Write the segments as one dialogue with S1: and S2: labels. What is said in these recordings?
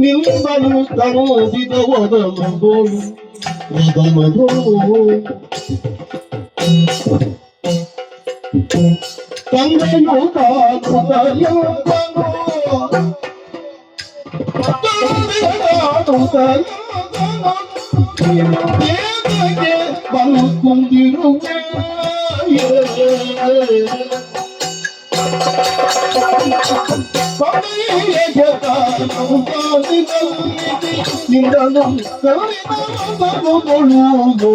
S1: ನಿಂಬಲು ತರೋದಿದ ಒದಮದೋಳು ತಂದೆಯು ಬರುತ್ತಿರುವೆ ನಿಂದನು ಕರುಣಿಕೊಳ್ಳುವುದು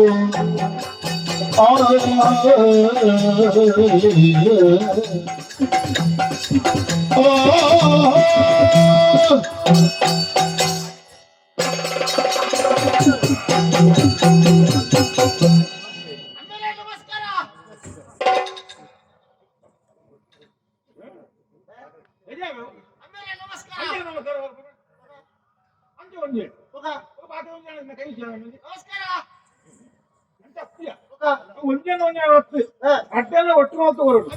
S1: ಅಡ್ಡೆಲ್ಲ ಒಟ್ಟು ಮಾತು ಹೊರಡು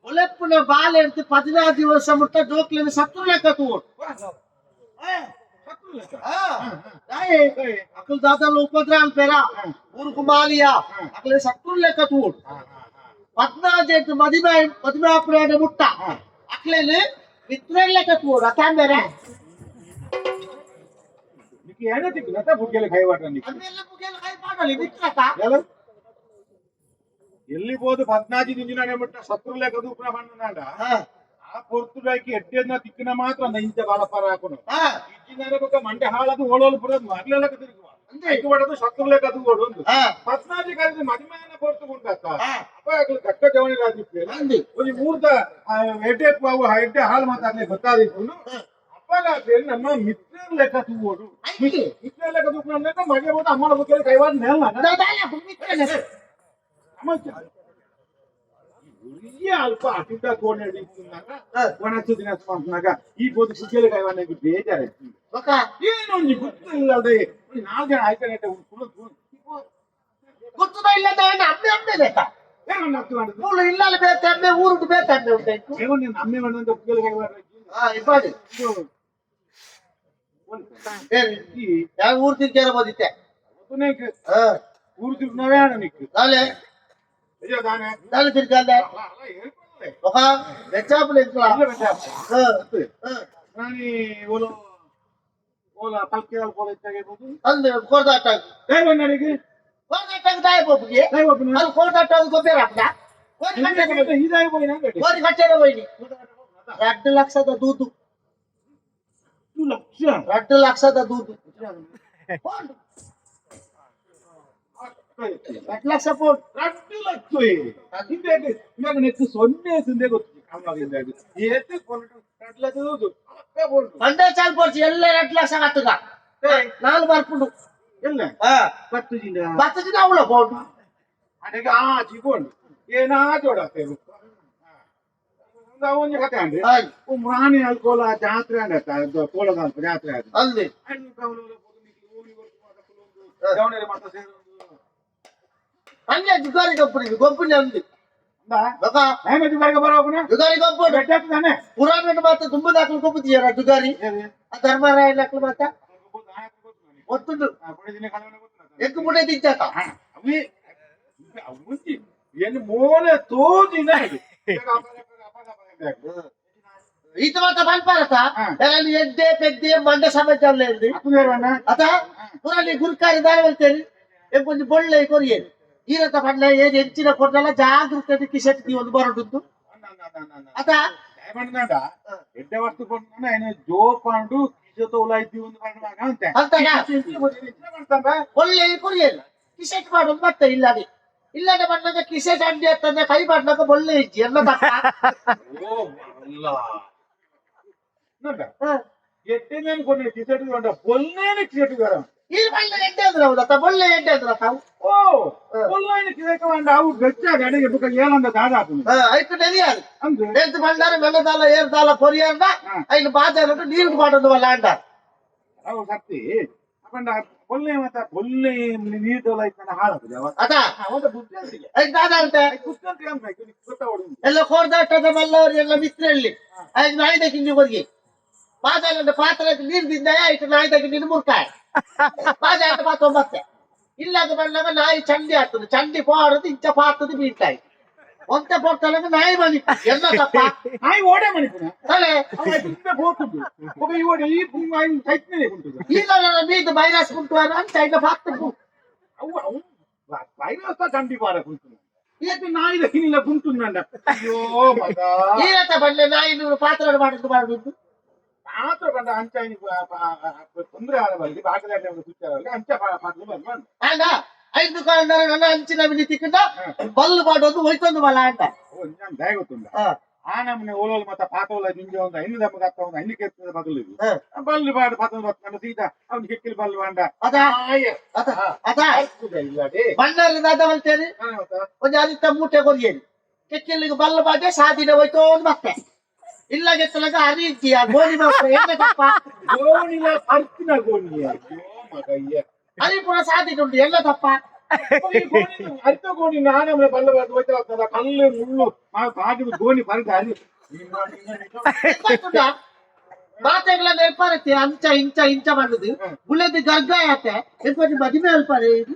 S2: ಒಲೆಪ್ಪುನ ಬಾಲ್ ಎಡ್ತು 16 ದಿವಸ ಮುಟ್ಟ ಜೋಕ್ಲಿನ ಸತ್ರು ಲೆಕ್ಕ ತೂಡು అక్కడ దాదాపు ఉపద్రవాలు పేరా ఊరుకు మాలియా అక్కడ సత్తులు లెక్క చూడు 14 మదిమాపురాడ ముట్ట అట్లనే మిత్రుల లెక్క చూడు అతాం ಬೇರೆ
S1: నీకు ఏడ తిక్కునట బుగ్గలు కైవాట నీకు
S2: అన్నెల్ల బుగ్గలు కైపాడలి మిత్రత
S1: ఎల్లి పోదు 14 దినానే ముట్ట సత్తులు లెక్క దూకున పన్ననాడ ಆ ಪೊರ್ತುಡಾಕಿ ಎಡ್ಡೆನ್ನ ತಿಕ್ಕಿನ ಮಾತ್ರ ಇಂಚ ಬಾಲಪಾರ ಹಾಕೋನು ಇಚ್ಚಿನ ಮಂಡೆ ಹಾಳದು ಓಳೋಳು ಬರೋದು ಮಗ್ಲೆಲ್ಲ ತಿರುಗುವ ಐದು ಹೊಡೆದು ಶತ್ರುಲೇಕ ಅದು ಒಂದು 14 ಕಾಲದ ಮದಿಮೆಯನ್ನ ಪೊರ್ತುಕೊಂಡಾಕ ಅಪ್ಪ ಕಕ್ಕ ಜವನಿ ರಾಜಿಪ್ಪೆ ಒಂದು ಮೂರ್ತ ಎಡ್ಡೆ ಪಾವು ಎಡ್ಡೆ ಹಾಳು ಮಾತಾಡ್ಲಿ ಗೊತ್ತಾದಿತ್ತು ಅಪ್ಪಗ ನಮ್ಮ ಮಿತ್ರ ಲೆಕ್ಕ ತೂಗೋಡು ಮಿತ್ರ ಲೆಕ್ಕ ತೂಕೊಂಡ ಮಗೆ ಹೋದ ಅಮ್ಮನ ಬಗ್ಗೆ ಕೈವಾಡ ನೆಲ್ಲ ಅಲ್ಪ ಅತಿಂದ ಕೋಣೆ ಒಣಸು ದಿನ ಸ್ವಂತನಾಗ ಈ ಬೋದು ಕುಗ್ಗೆಲೆ ಕೈವಾಣಿಗೆ ಬೇಜಾರಾಯ್ತು ಏನು ಒಂದು ಗೊತ್ತಿಲ್ಲದೆ 4 ಜನ ಆಯ್ತಾನೆ
S2: ಗೊತ್ತದ ಇಲ್ಲದ ಅಮ್ಮೆ ಅಮ್ಮೆ ಬೇಕಾ ಮೂಳು ಇಲ್ಲಲ್ಲಿ ಬೇತೆ ಅಮ್ಮೆ ಊರುದು ಬೇತೆ ಅಮ್ಮೆ ಉಂಟಾಯ್ತು
S1: ನೀನು ಅಮ್ಮೆ ಬಂದಂತ ಕುಗ್ಗೆಲೆ ಕೈವಾಡ
S2: ಇಬ್ಬಾಡಿ ಯಾವ ಊರು ತಿರ್ಗಾರ ಬೋದಿತ್ತೆ
S1: ಊರು ತಿರ್ಗ ನಾವೇ ನಿಕ್ಕು
S2: ನಾಳೆ దాని తిరగాలి ఒక వెచ్చాపులు ఎక్కువ
S1: కానీ ఓలా పల్కేదాలు పోల ఇచ్చాగైపోతు
S2: ಅಲ್ಲಿ ಕೋರ್ದಾಟಾಗ
S1: ದೈವಣ್ಣನಿಗೆ
S2: ಕೋರ್ದಾಟಾಗ ದಾಯಬೋಪಿಗೆ ಅಲ್ಲಿ ಕೋರ್ದಾಟಾಗ ಗೊಬ್ಬರ ಹಾಕ್ದ ಕೋರಿ ಕಟ್ಟೆನ ಹೋಯ್ನಿ 2 ಲಕ್ಷದ ದೂದು 2 ಲಕ್ಷದ ದೂದು 2 ಲಕ್ಷ ಫೋನ್
S1: 2 ಲಕ್ಷ ಇವಾಗ ನೆಕ್ಸ್ಟ್ 0 ಸಿಂದೆ ಗೊತ್ತು ಕಾಮವಾಗಿಂದ ಏತೆ ಕೊಂಡು 2 ಲಕ್ಷ ದೂದು
S2: ಅಂದೇ ಚಾಲ್ ಪೋರ್ಚಿ ಎಲ್ಲ 2 ಲಕ್ಷ ಕಟ್ಟುಗ ನಾನು ಬರ್ಪುಂಡು
S1: ಎಲ್ಲ ಬತ್ತು ದಿನ
S2: ಅವಳ ಫೋನ್
S1: ಅದಕ್ಕೆ ಆ ಚಿಕೊಂಡು ಏನಾ ಜೋಡಾತೆ ಒಂದು ಕತೆ ಅಂದ್ರೆ ರಾಣಿ ಅಲ್ಕೋಲ ಜಾತ್ರೆ ಅಂದ ಕೋಲದ ಜಾತ್ರೆ ಅದು
S2: ಅಲ್ಲಿ ಹಂಗೆ ಜುಗಾರಿ ಗೊಬ್ಬರಿ ಅಂದಿ ಜುಗಾರಿ ಗೊಬ್ಬರ ಪುರಾಣ ಮಾತ್ರ ತುಂಬ ದಾಖಲು ಗೊಬ್ಬುತ್ತೀಯಾರ ಜುಗಾರಿ ಧರ್ಮರಾಯ ದಾಖಲು ಮಾತ್ರ ಒತ್ತುಂಡು ಎಕ್ಕು ಮುಡೆ ದಿಚ್ಚಾತ
S1: ಏನು ಮೋನೆ ತೋದಿನ
S2: ಈತ ಮಾತ್ರ ಬಲ್ಪಾರತ ಅದರಲ್ಲಿ ಎಡ್ಡೆ ಪೆದ್ದೆ ಮಂಡ ಸಮಾಚಾರ ಅತ ಪುರಾಣಿ ಗುರುಕಾರಿ ದಾರಿ ಹೇಳ್ತೇನೆ ಕೊಂಚ ಬೊಳ್ಳೆ ಕೊರಿಯೇನು ಈರತ ಪಡ್ಲೆ ಏನ್ ಹೆಚ್ಚಿನ ಕೊಟ್ಟಲ್ಲ ಜಾಗೃತಿ ಕಿಶೆಟ್ಟಿ ಒಂದು ಬರೋದು ಅತ
S1: ಎಡ್ಡೆ ವಸ್ತು ಕೊಂಡು ಏನು ಜೋಪಾಂಡು ಕಿಶೆ ತೋಲಾಯ್ತಿ ಒಂದು
S2: ಒಳ್ಳೆ ಕೊರಿಯೇನು ಕಿಶೆಟ್ ಮಾಡೋದು ಮತ್ತೆ ಇಲ್ಲದೆ ಇಲ್ಲದೆ ಬಂದಾಗ ಕಿಶೆಟ್ ಅಂಡಿ ಅಂತಂದ್ರೆ ಕೈ ಮಾಡ್ಲಾಕ ಒಳ್ಳೆ ಇಜ್ಜಿ ಎಲ್ಲ
S1: ఎట్టేమని కొన్ని టీషర్ట్ కొంట పొల్లేని టీషర్ట్ గారు
S2: ಈ ಬಣ್ಣ ಎಡ್ಡೆ ಅಂದ್ರೆ ಹೌದಾ ಬೊಳ್ಳೆ ಎಡ್ಡೆ ಅಂದ್ರೆ ತಾವು
S1: ಓ ಒಳ್ಳೆ ಕೇಳ್ಕೊಂಡ ಅವು ಬೆಚ್ಚಾಗ ಅಡಿಗೆ ಬುಕ್ಕ ಏನಂದ ದಾದ ಹಾಕುದು
S2: ಐದು ನೆರಿயாது
S1: ಅಂದ್ರೆ
S2: ಎಂತ ಬಂದಾರ ಮೆಲ್ಲದಾಲ ಏರ್ದಾಲ ಕೊರಿಯಂದ ಐದು ಬಾಜಾರ ನೀರು ಮಾಡೋದು ಅಲ್ಲ ಅಂಡ
S1: ಅವು ಸತ್ತಿ ಅಪ್ಪಂಡ ಒಳ್ಳೆ ಮತ್ತೆ ಒಳ್ಳೆ ನೀರು ಲೈಕ್ ಹಾಳಾಗುದು
S2: ಅದ
S1: ಅವದ ಬುದ್ಧಿ ಅಂತಿಗೆ
S2: ಐದು ದಾದ ಅಂತೆ
S1: ಕುತ್ತಂತ ಏನ್ ಬೇಕು ಗೊತ್ತಾವಡು
S2: ಎಲ್ಲ ಕೋರ್ದಾಟದ ಮಲ್ಲವರು ಎಲ್ಲ ಮಿತ್ರಲ್ಲಿ ಐದು ನಾಯ್ದಕ್ಕೆ ಹಿಂಗೆ ಹೋಗಿ ಬಾಜಾರ ಪಾತ್ರಕ್ಕೆ ನೀರು ದಿಂದ ಐದು ನಾಯ್ದಕ್ಕೆ ನೀರು ಮುರ್ಕಾಯ ಬಾಜಾರ ಪಾತ್ರ ಇಲ್ಲದ ಬಂದಾಗ ನಾಯಿ ಚಂಡಿ ಆಗ್ತದೆ ಚಂಡಿ ಪಾಡದು ಇಂಚ ಪಾತದು ಬೀಳ್ತಾಯಿ ಒಂತೆ ಪೊಟ್ಟಲಂಗ ನಾಯಿ ಮನಿ ಎಲ್ಲ ತಪ್ಪ
S1: ನಾಯಿ ಓಡೆ ಮಣಿಪುನ
S2: ತಲೆ
S1: ಹೋಗ್ತದೆ ಒಬ್ಬ ಈ ಓಡೆ ಈ ಸೈಟ್ನೇ ಉಂಟು
S2: ಈಗ ನನ್ನ ಮೀದು ಬೈರಾಸ್ ಉಂಟು ಅಂತ ಈಗ ಪಾತ್ರ
S1: ಅವು ಅವು ವೈರಸ್ ಚಂಡಿ ಪಾರ ಕುಂಟು ಈಗ ನಾಯಿದ ಹಿನಿಲ ಕುಂಟು ನಂಡ ಅಯ್ಯೋ ಮಗ
S2: ಈರತ ಬಂದ್ರೆ ನಾಯಿ ನೂರು ಪಾತ್ರ ಮಾಡುದು
S1: ಮಾತ್ರ ಬಂದ ಅಂಚ ತೊಂದರೆ ಆದ ಬಲ್ಲಿ ಬಾಗಿಲಾಟ ಸುತ್ತಾರಲ್ಲಿ ಅಂಚ ಪಾತ್ರ ಬಂದು
S2: ಆಗ ಐದು ಕಾರಣರ ನನ್ನ ಅಂಚಿನ ಮಿನಿ ತಿಕ್ಕಂಡ ಬಲ್ಲು ಮಾಡೋದು ಹೋಯ್ತೊಂದು ಬಲ ಅಂತ
S1: ನಾನು ದಯ ಗೊತ್ತುಂಡ ಆ ನಮ್ಮನೆ ಓಲೋಲ್ ಮತ್ತ ಪಾತೋಲ ಜಿಂಜ ಒಂದು ಐದು ದಮ್ಮಗ ಆಗ್ತಾ ಒಂದು ಐದು ಕೆತ್ತದ ಬದಲು ಬಲ್ಲು ಬಾಡು ಪಾತ್ರ ಬತ್ಕೊಂಡು ಸೀದಾ ಅವ್ನು ಕೆಕ್ಕಿಲ್ ಬಲ್ಲು ಬಾಂಡ
S2: ಅದ ಅದ
S1: ಇಲ್ಲಡೆ
S2: ಬಣ್ಣರಿಂದ ಅದ ಬಲ್ತೇನೆ ಒಂದು ಆದಿತ್ಯ ಮೂಟೆ ಕೊರಿಯೇರಿ ಕೆಕ್ಕಿಲ್ಲಿಗೆ ಬಲ್ಲು ಬಾಡೆ ಸಾದಿನ ಹೋಯ್ತೋ ಒಂದು ಮತ್ತೆ ಇಲ್ಲ ಗೆತ್ತಲಾಗ ಅರಿತಿಯ ಗೋಣಿ ಎಣ್ಣೆ ತಪ್ಪ
S1: ಗೋಣಿಲ ಪರ್ತಿನ ಗೋಣಿ ಮಗಯ್ಯ
S2: ಅರಿಪುರ ಸಾದಿನುಂಟು ಎಲ್ಲ ತಪ್ಪ
S1: ಅರ್ಥ ಗೋಣಿ ನಾನೇ ಬಲ್ಲ ಹೋಯ್ತಾ ಕಲ್ಲು ಮುಳ್ಳು ಬಾಗಿಲು ಗೋಣಿ ಪರ್ದ ಅರಿ
S2: ಮಾತೆಗಳ ನೆನಪಾರತ್ತೆ ಅಂಚ ಇಂಚ ಇಂಚ ಮಾಡುದು ಉಳ್ಳದು ಗರ್ಗ ಆತೆ ಎಂಕೊಂದು ಮದುವೆ ಅಲ್ಪಾರೆ ಇದು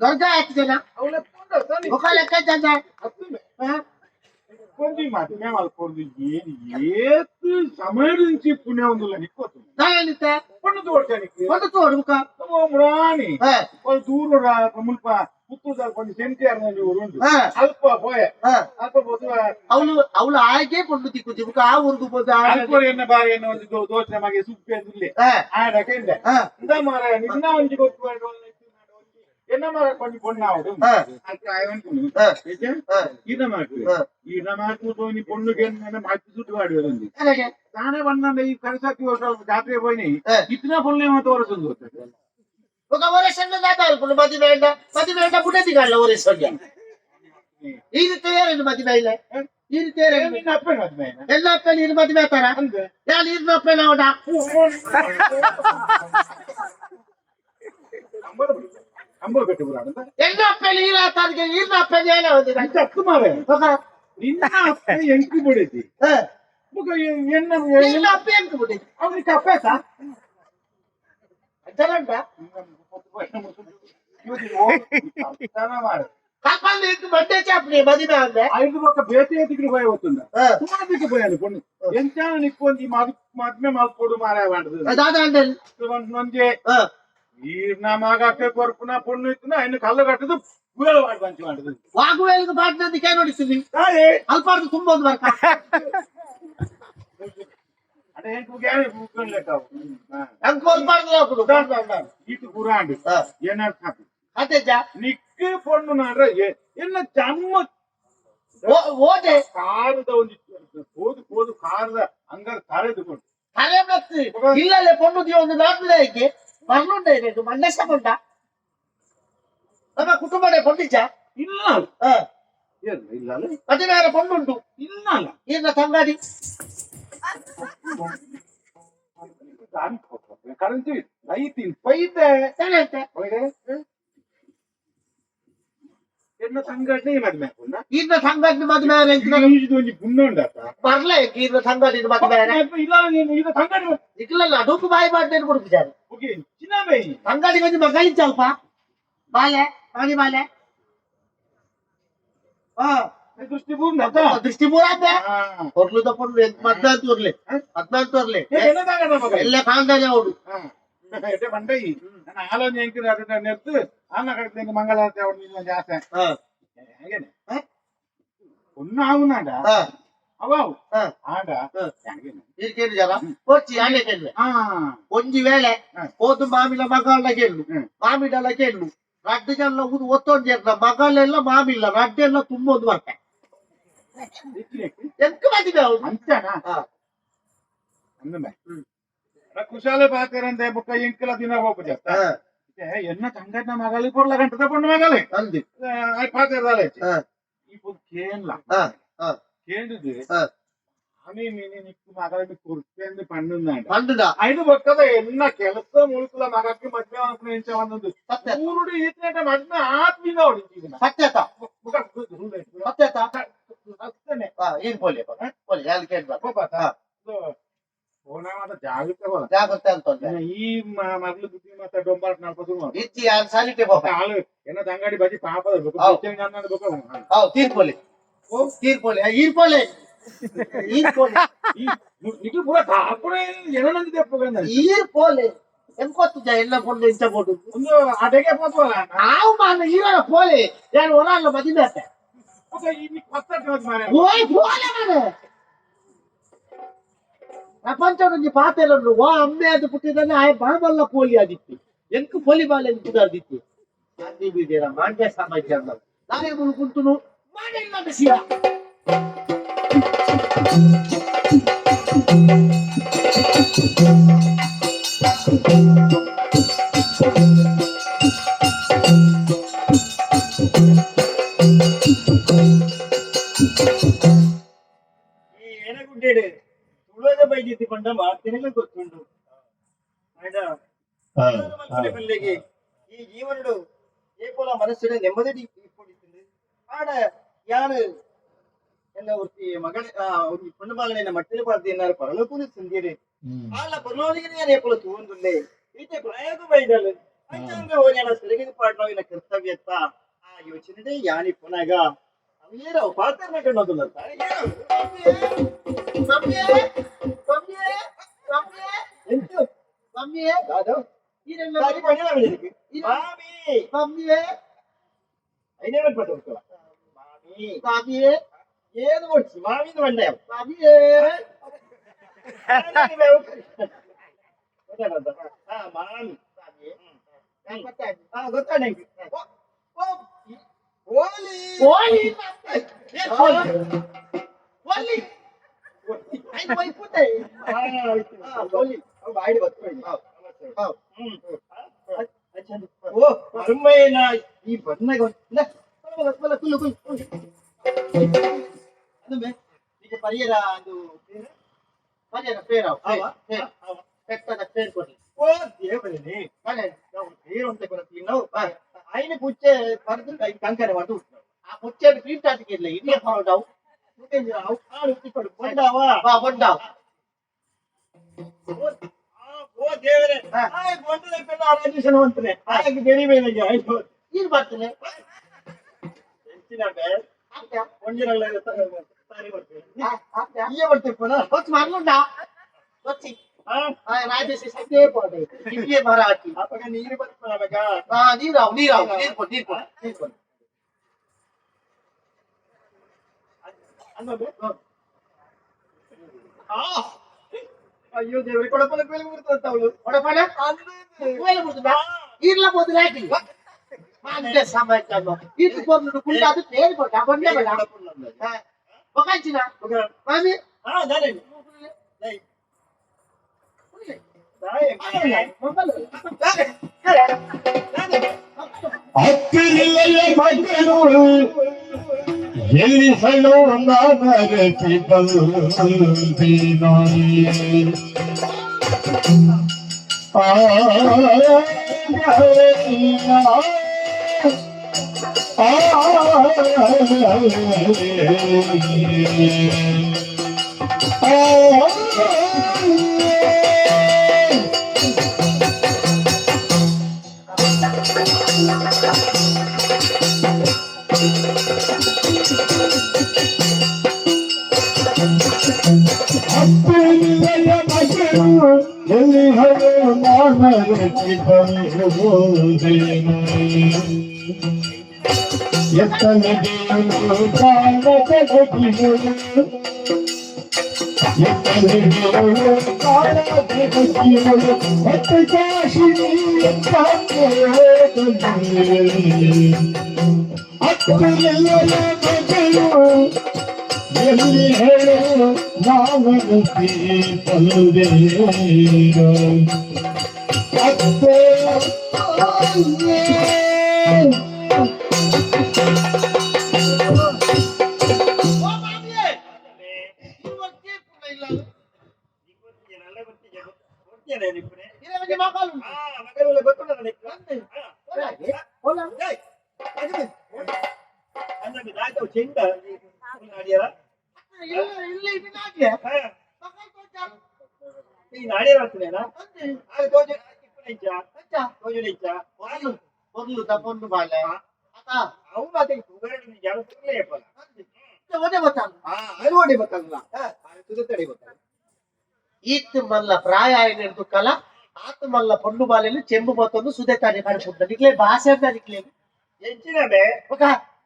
S2: ಗರ್ಗ ಆಯ್ತು ಜನ ఒక లెక్క
S1: కొంచెం మధ్య వాళ్ళకి ఏది సమయం నుంచి పుణ్యం ఉందని పండు తోడటానికి రాని వాళ్ళు దూరం రా ముಲ್ಪ పుత్తూరు కొంచెం సెంటర్ అಲ್ಪ పోయే అಲ್ಪ పోతే
S2: ಅವಳು ಅವಳು ಆಯ್ಕೆ ಕೊಂಡು ತಿಕ್ಕು ತಿಕ್ಕ ಆ ಊರ್ದು ಹೋದ
S1: ಅಲ್ಪ ಎನ್ನ ಬಾರಿ ಎನ್ನ ಒಂದು ದೋಷ ಮಗೆ ಸುಪ್ಪೆ ಅಂದಿಲ್ಲ ಆಡಕಂದ ಇಂದ ಮಾರ ನಿನ್ನ ಒಂಜಿ ಗೊತ್ತು என்ன மாதிரி கொஞ்சம் பொண்ணாவும் ఈయన మాకు నీ పొన్నుకి మట్టి చుట్టువాడు కదండి తానే పడినండి ఈ కరసాకి జాతర పోయినాయి ఇతనే పొన్ను ఏమో తోరసుంది
S2: ఒక వరేసన్న దాదాపు మది వేండ బుడ్డది కాళ్ళ వరేసన్న ఇది తేరండి మది వేయలే ఇది తేరండి
S1: నిన్న అప్పని మధ్య
S2: ಎಲ್ಲ ಅಪ್ಪ ನೀರು ಮದುವೆ ಆತಾರ ಯಾ ನೀರಿನ ಅಪ್ಪ ನೋಡ
S1: ಅಂಬರ್ ಕಟ್ಟಿಬಿಡ
S2: ಎಲ್ಲ ಅಪ್ಪ ನೀರು ಆತಾರಿಗೆ ನೀರಿನ ಅಪ್ಪ ಹೇಳ ಹೋದಿಲ್ಲ
S1: ಅಂತ ಅಕ್ಕ ಮಾವೆ ನಿನ್ನ ಅಪ್ಪ ಎಂಕು ಬಿಡೈತಿ
S2: ನಿನ್ನ ಅಪ್ಪ ಎಂಕು ಬಿಡಿ
S1: ಅವ್ರಿಗೆ ಅಪ್ಪ
S2: ಜರಂಡ
S1: ಮಾಡ
S2: కప్పలు ఇంటి బట్టే చెప్పని మదిమే అందే
S1: ఐదు ఒక బేతేదికి పోయి అవుతుందా తుమాదికి పోయాను పొన్ను ఎంత నిక్కొంది మద్మే మాల్పోడు మారేవాంటది
S2: దాదా అంటే
S1: నొంజే ఈర్నా మాగాకే కొరుపున పొన్ను ఇస్తున్నా ఆయన కళ్ళు కట్టదు పూల వాడు మంచి వాంటది
S2: వాగువేలకు పాటినందుకే నడుస్తుంది అల్పాడు తుంబోదు వరక
S1: అంటే ఏంటి గ్యాని కూకొని లేకావు
S2: అంకోల్ పాడలో
S1: ఇటు కురాండి ఏనర్థం
S2: అదేజా
S1: ನಿಕ್ಕೆ ಪೊಣ್ಣು ನಾಡ್ರೆ ಎಲ್ಲ ಜಮ್ಮ
S2: ಓದೆ
S1: ಕಾರದ ಒಂದು ಹೋದು ಕಾರದ ಹಂಗಾರ ಕರೆದುಕೊಂಡು
S2: ಕರೆ ಬತ್ತಿ ಇಲ್ಲಲೆ ಪೊಣ್ಣುದಿ ಒಂದು ನಾಟ್ಲೇಕೆ ಬರ್ನುಂಡೆ ಇದು ಮಂಡಸಕೊಂಡ ನಮ್ಮ ಕುಟುಂಬನೇ ಪೊಂಡಿಚ
S1: ಇಲ್ಲ ಇಲ್ಲ
S2: ಮತ್ತೆ ಬೇರೆ ಪೊಣ್ಣುಂಟು
S1: ಇಲ್ಲ
S2: ಇನ್ನ ತಂಗಾಡಿ
S1: ಕರೆಂಟ್ ಐತಿ ಪೈದೆ ಪೈದೆ ಎನ್ನ ಸಂಘಟನೆ ಮದ್ಮೆ
S2: ಇನ್ನ ಸಂಘಟನೆ ಮದ್ಮೆ
S1: ಒಂದು ಪುಣ್ಯ
S2: ಬರ್ಲೆ ಇನ್ನ ಸಂಘಟನೆ ಮದ್ಮೆ
S1: ಇಲ್ಲ ಈಗ ಸಂಘಟನೆ
S2: ಇಟ್ಲಲ್ಲ ಡೂಕು ಬಾಯಿ ಮಾಡ್ತೇನೆ ಕೊಡ್ತಿದ್ದಾರೆ
S1: ಓಕೆ ಚಿನ್ನ ಬೈ
S2: ಸಂಘಟನೆ ಕೊಂಚ ಮಗಳಿ ಸ್ವಲ್ಪ ಬಾಲೆ ಪಾನಿ ಬಾಲೆ
S1: ದೃಷ್ಟಿ ಪೂರ್ಣ
S2: ದೃಷ್ಟಿ ಪೂರ ಕೊರ್ಲು ತಕೊಂಡು ಮದ್ಮೆ ಅಂತ ತೋರ್ಲಿ ಮದ್ಮೆ ಅಂತ ತೋರ್ಲಿ ಎಲ್ಲ ಕಾಂತಾನೆ ಅವಳು
S1: ಎಷ್ಟೇ ಬಂಡೈ ನನ್ನ ಆಲೋಚನೆ ಹೆಂಗಿರ ಅದನ್ನ ನೆರ್ತು ಆನ ಕಡೆ ಮಂಗಳಾರತಿ ಅವಳು ನಿನ್ನ ಜಾಸ್ತಿ ಹೇಗೇನೆ ಒನ್ನು ಆಗುನಾಡ ಅವಾವು ಆಡ
S2: ಇರ್ಕೇನು ಜನ ಕೊಚ್ಚಿ ಆನೆ ಕೆಲ್ಲು ಒಂಜಿ ವೇಳೆ ಹೋದು ಮಾಮಿಲ ಮಗಳ ಕೆಲ್ಲು ಮಾಮಿಡಲ ಕೆಲ್ಲು ರಡ್ಡಿಗೆಲ್ಲ ಒತ್ತೊಂದು ಮಗಳೆಲ್ಲ ಮಾಮಿಲ್ಲ ರಡ್ಡೆಲ್ಲ ತುಂಬೋದು ಬರ್ತೆ ಎಂಕ ಮದಿವೆ ಅವಳು
S1: ಅಂಚನಾ ಅಂದಮೆ ಕುಶಾಲ ಪಾಕರಂತೆ ಬುಕ್ಕ ಎಂಕಲ ದಿನ ಹೋಗ್ಬಿಟ್ಟು ಎನ್ನ ತಂಗಡ್ನ ಮಗಳಿಗೆ ಕೊಡ್ಲ ಗಂಟದ ಪೊಂಡು ಮಗಲೇ ಪಾತಿರದಾಳೆ ఇప్పుడు కేండ్ల కేంద్రది అని నీకు మగలకి కుర్తేంది పండుందంట ఐదు బొక్కద ఎన్న ಕೆಲಸ ಮುಳುಕುಲ ಮಗಕ್ಕೆ ಮದ್ವೆ ಅನ್ಕೊಂಡು ಎಂಚವನ್ನೊಂದು ಮೂರುಡು ಈತನೇಟ ಮದ್ವೆ ಆತ್ಮೀಗ ಹೊಡಿತೀವಿ
S2: ಸತ್ಯತ ಸತ್ಯತ
S1: ಅಷ್ಟೇ
S2: ಏನ್ ಪೋಲೆ ಪೋಲೆ ಯಾರು ಕೇಳ್ಬಾರ
S1: ಜಾಗ್ರತೆ ಅಂತ ಈ ಮಗ್ಳು ಬುದ್ಧಿ ಮತ್ತೆ ಡೊಂಬಾಟ್ ನಡ್ಬೋದು
S2: ಇಚ್ಚಿ ಸಾಲಿಟೆ
S1: ಆಳು ಎನ್ನ ತಂಗಾಡಿ ಬಜಿ ಪಾಪದ
S2: ತೀರ್ಪೋಲೆ ತೀರ್ಪೋಲೆ ಈರ್ಪೋಲೆ ಈರ್ಪೋಲೆ
S1: నీకు కూడా అప్పుడే ఎననంది తెప్పుకుందా
S2: ఈర్పోలే ఎంకొత్తు ఎల్ల పొండు ఇంచబోడు
S1: అడగే పోతోలా
S2: ఆవు మన ఈరల పోలే నేను ఒరాళ్ళ బదిలేట
S1: ఒక ఈ కొత్త మరి
S2: ఓయ్ పోలే మన ಪ್ರಪಂಚ నుంచి ಪಾತೆಲನ್ನು ವಾ ಅಮ್ಮೆ ಅದು ಪುಟ್ಟಿದಾನೆ ಆಯ ಬಾಬಲ್ಲ ಪೋಲಿ ಆದಿತ್ತು ಎಂಕು ಪೋಲಿ ಬಾಲೆ ಕೂಡ ಆದಿತ್ತು ಅಂದಿ ಬಿಡಿರ ಮಾಂಡ್ಯ ಸಮಾಜ ನಾನೇ ಮುಳುಕುಂತುನು ಮಾಡಿಲ್ಲ ಬಿಸಿಯ
S3: ಈ ಎಣಗುಡ್ಡೆಡೆ ತುಳದ ಬೈದಿದ್ದುಕೊಂಡ ಮಾತಿನಲ್ಲ ಗೊತ್ತುಂಡು ಪಲ್ಲೆಗೆ ಈ ಜೀವನಡು ಏಪೋಲ ಮನಸ್ಸಿನ ನೆಮ್ಮದಿ ಇಪ್ಪೊಡಿతుంది ಆಡ ಯಾರು ಎಲ್ಲ ಒತ್ತಿ ಮಗಳ ಒಂದು ಪೊಂಡು ಮಗನ ಮಟ್ಟಿನ ಪಾರ್ತಿ ಎನ್ನಾರು ಪರಲಕೂಲಿ ಸಿಂದಿರಿ ಆಲ ಪರಲೋಲಿಗೆ ನಾನು ಏಪೋಲ ತೂಂದುಲ್ಲೆ ಈತೆ ಪ್ರಯೋಗ ಬೈದಲು ಅಂಚಂಗ ಓರಿಯಾನ ಸೆರಗಿದ ಪಾಡ್ನವಿನ ಕರ್ತವ್ಯತ್ತ ಆ ಯೋಚನೆ ಯಾನಿ ಪುನಗ ಅವೇನೋ ಪಾತ್ರನ ಕಣ್ಣೋದಿಲ್ಲ ఏది వచ్చి మా మీద వండాం ಗೊತ್ತಾಗಿ ಬಾಡಿ ಬತ್ಕೊಳ್ಳಿ ಓ ಅರುಮೈನ ಈ ಬಣ್ಣಗ ಈಗ ಪರಿಯರ ಅದು ಪರಿಯರ ಪೇರ ಪೆಟ್ಟದ ಪೇರ್ ಕೊಡಿ ಓ ದೇವರೇ ಪೇರು ಅಂತ ಕೊಡ್ತೀವಿ ನಾವು ఆయన పుచ్చే పరుదులు కంకర పట్టు ఆ పుచ్చేది పీటాటికి వెళ్ళి ఇదే పడవు బొండావా బొండావు ఓ దేవరే బొండ దగ్గర ఆలోచించిన వంతునే ఆయనకి తెలియలేదు ఇది పడుతుంది ಒಂದಿರಲ್ಲ ಸಾರಿ ಬರ್ತೇನೆ ಇಯೇ ಬರ್ತೇನೆ ಹೊತ್ತು ಮಾಡ್ಲುಂಡ వచ్చి రాజేసి సత్తే పోతే ఇవే మరాఠీ అప్పగా నీరు బతుకున్నావగా నీరావు అయ్యో దేవుడి కొడపలకు వెళ్ళి ముడుతావు కొడపల వెళ్ళి ముడుతుందా ఈర్ల పోతున్నా అంటే సమాచారం ఇటు పోతుడు కుళ్ళాదు పేరు కొట్టా బండే బడా ఒకంచిన మామి దాని
S4: ಹತ್ತಿರಲೆಯ ಮಕ್ಕಳು ಎಲ್ಲಿ ಸಳು ನಾನರಸಿ ಬಲ್ಬಿನಾಯಿ ಅಪ್ಪನಿಯ ಮಗಳು ಎಲ್ಲಿ ಹಳೆ ಮಾನರಸಿ ಬಲ್ಬಿನಾಯಿ ಎತ್ತನಿಗೆ ಕಾಣದಗಿಗಳು ಹೊತ್ತು ಕಾಶಿನಿ ಅಪ್ಪನಿಯ ಮಗಳು ಎಲ್ಲಿ ಹೇಳು ನಾನರಸಿ ಬಲ್ಲುದೇನೋ ಅತ್ತೆ
S2: పొందు తప్పొందు బాలే ఈత్ మల్ల ప్రాయ ఆయన కల ఆత్ మల్ల పొండు బాలేలు చెంబు పోతుంది సుదేతాన్ని పడుకుంటుంది ఇట్లే భాష అంటే ఇట్లే
S3: ఎంచినమే
S2: ఒక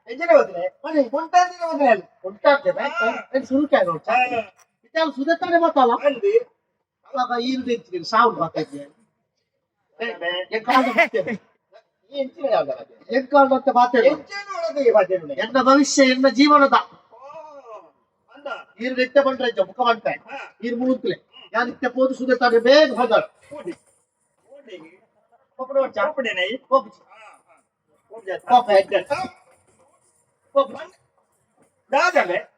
S3: ఎంచిన వదిలే
S2: మరి
S3: ఉంటుంది వదిలేయాలి
S2: ఉంటారు కదా నేను సురుకాను ఇట్లా సుదేతాన్ని పోతావా
S3: అంది
S2: అలా ఈరు తెచ్చి సౌండ్ పోతాయి ಎಂಕಾಲಂತ ಮಾತಾಡ ಎನ್ನ ಭವಿಷ್ಯ ಎನ್ನ ಜೀವನದ ನೀರು ನಿತ್ಯ ಬಂದ್ರೆ ಮುಖ ಬಂಟೆ ನೀರು ಮುಳುಗ್ಲೆ ಯಾ ನಿತ್ಯ ಪೋದು ಸುದೇತಾರೆ ಬೇಗ ಹೋದಾಳ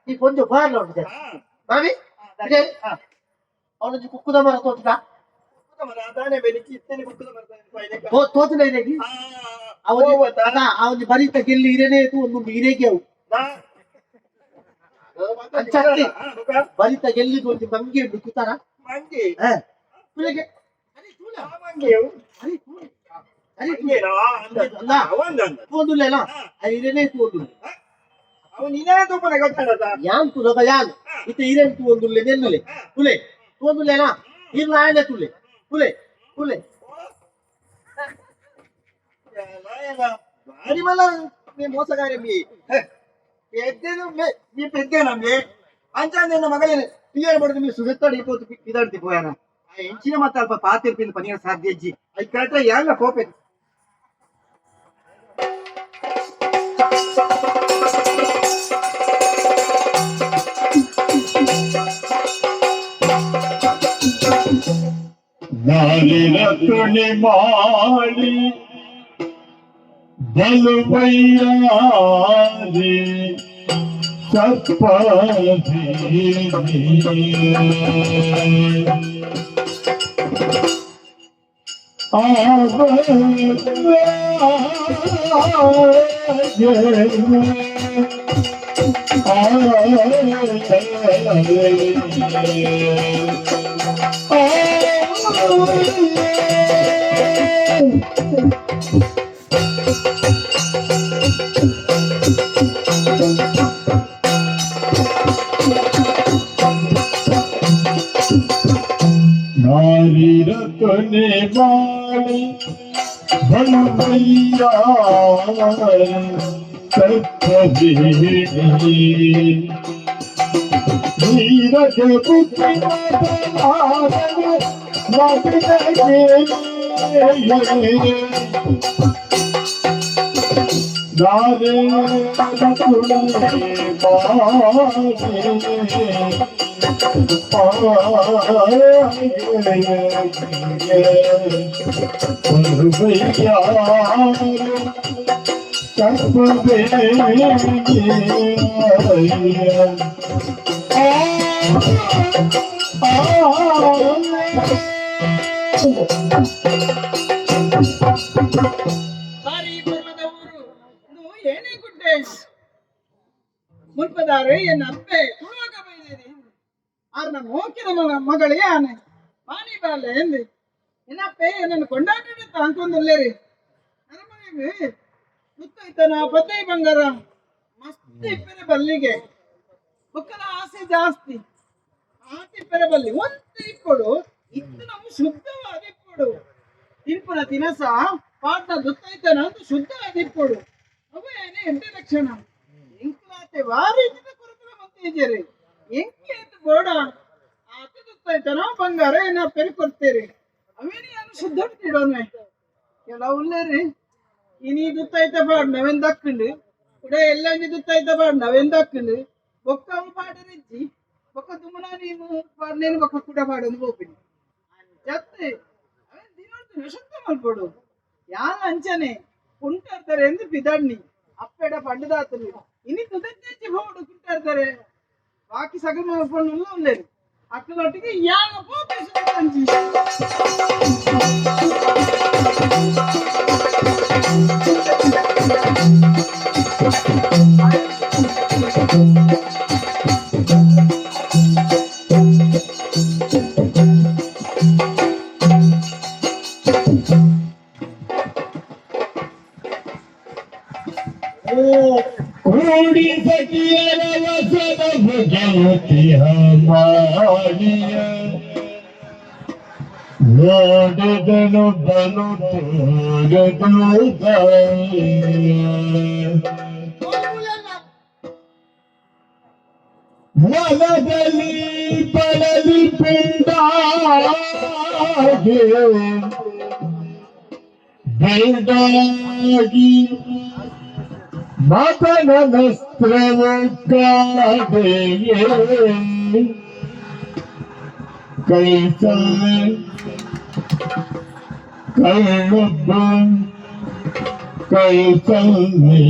S2: ಈ ಕೊಂಚ ಬಾರ್ಲ ಉಂಟು ನಾವಿ ಅವನ ಕುಕ್ಕುದ ಮರ ತೋಟದ ತೋತನ ಅವನು ಬರೀತ ಗೆಲ್ಲಿ ಇರೇನೇ ಒಂದು ಇರೇಗೆ ಅವು ಬರೀತ ಗೆಲ್ಲಿದು ಒಂದು ಮಂಗಿ ಉಂಟು ಕೂತಾರ ತೋದುಲೇನ ಇರೇನೇ ತೋದು ಯಾನ್ ತುಲಗ ಯಾನ್ ಇತ ಇರೇನ್ ತೋದುಲೆ ನೆಲ್ಲುಲೆ ತುಲೆ ತೋದುಲೇನಾ ಇಲ್ಲ ಆಯನೆ ತುಲೆ ತುಲೆ ತುಲೆ
S3: భారీ మళ్ళా మీ మోసగారి మీ పెద్దను మీ పెద్దనా మీ అంచా నిన్న మగలేని క్లియర్ పడుతుంది మీ సుగెత్తాడు అయిపోతు ఇదాడితే పోయానా ఆ ఎంచిన మತ್ತ అಲ್ಪ పాతిర్పింది పనిగా సాధ్యజ్జి అది కరెక్ట్ యాళ్ళ పోపే
S4: ನಾರಿನ ತುಣಿ ಮಾಡಿ ಬಲುವಯ್ಯಾರಿ ನಾರಿರತನೆ ಮಾಡಿ ಬಲುವಯ್ಯ ಸತ್ಯವೇಣಿ ನೀರಜ ಬುದ್ಧಿನ ನಾರೇ ತುಳೆ
S5: ಮುಲ್ಪದಾರೆ ಎನ್ನ ಅಪ್ಪೆ ತುಳುವಾಗ ಬೈದೇರಿ ಆರ್ನ ಮೋಕಿನ ಮಗಳೇ ಆನೆ ಮಾನಿ ಬಾಲೆ ಎಂದಿ ಏನಪ್ಪೆ ನನ್ನ ಕೊಂಡಾಟ ಅನ್ಕೊಂಡಲ್ಲೇರಿ ಅರಮನೆಗೆ ಮುತ್ತೈತನ ಪತ್ತೈ ಬಂಗಾರ ಮಸ್ತ್ ಇಪ್ಪರೆ ಬಲ್ಲಿಗೆ ಬುಕ್ಕನ ಆಸೆ ಜಾಸ್ತಿ ಆ ತಿಪ್ಪರೆ ಬಲ್ಲಿ ಒಂದು ಇಪ್ಪಡು ಇತ್ತು ನಾವು ಶುದ್ಧವಾದ ಇಪ್ಪಡು ತಿನ್ಪುನ ತಿನಸ ಪಾಟ್ನ ದುತ್ತೈತನ ಅಂತ ಶುದ್ಧವಾದ ಇಪ್ಪಡು ಅವೇನೆ ಎಂಟೆ ಲಕ್ಷಣ ಎಂಕುಲಾತೆ ವಾರಿ ಕೊರಕಲ ಮಂತಿದ್ದೀರಿ ಎಂಕೆ ಅಂತ ಬೋಡ ಆತ ದುತ್ತೈತನ ಬಂಗಾರ ಏನ ಪೆರಿ ಕೊಡ್ತೀರಿ ಅವೇನಿ ಯಾರು ಶುದ್ಧ ಇಡೋನ್ವೆ ಕೆಲವು ಉಳ್ಳೇರಿ ಇನಿ ದುತ್ತೈತ ಬಾಡ್ ನಾವೇನ್ ದಕ್ಕಂಡು ಕೂಡ ಎಲ್ಲ ದುತ್ತೈತ ಬಾಡ್ ನಾವೇನ್ ದಕ್ಕಂಡು బొక్క పాడనిచ్చి బొక్క దుమ్మనా నేను బొక్క కూడా పాడను పోపింది చెప్తే అవే దీని శుద్ధం అల్పడు యాల అంచనే కుంటారు ಎಂದು ಬಿದಣ್ಣಿ ಅಪ್ಪೆಡ ಪಂಡದಾತರು ಇನಿ ತುದಚ್ಚಿ ಹೋಡುకుంటారు ಬಾಕಿ ಸಗಮ ಪಣ್ಣುಲ್ಲ ಉಳ್ಳೇರು ಅಕ್ಕಲೊಟ್ಟಿಗೆ ಯಾಗ ಪೋಪಿಸುತ್ತಂಜಿ
S4: ಕೂಡಿ ಸಖಿಯರ ವಸನ ಭಗವತಿ ಹಮಾರಿಯ ನೋಡಿದನು ಬನು ತೋರದು ಮನದಲ್ಲಿ ಪಡಲಿ ಪಿಂಡಾಗೆ ಬೆಂಡಾಗಿ ಮತನಸ್ತ್ರವು ಕಾಡೆಯೇ ಕೈಸಲ್ಲೆ ಕೈಯೊಬ್ಬ ಕೈಸಲ್ಲೆ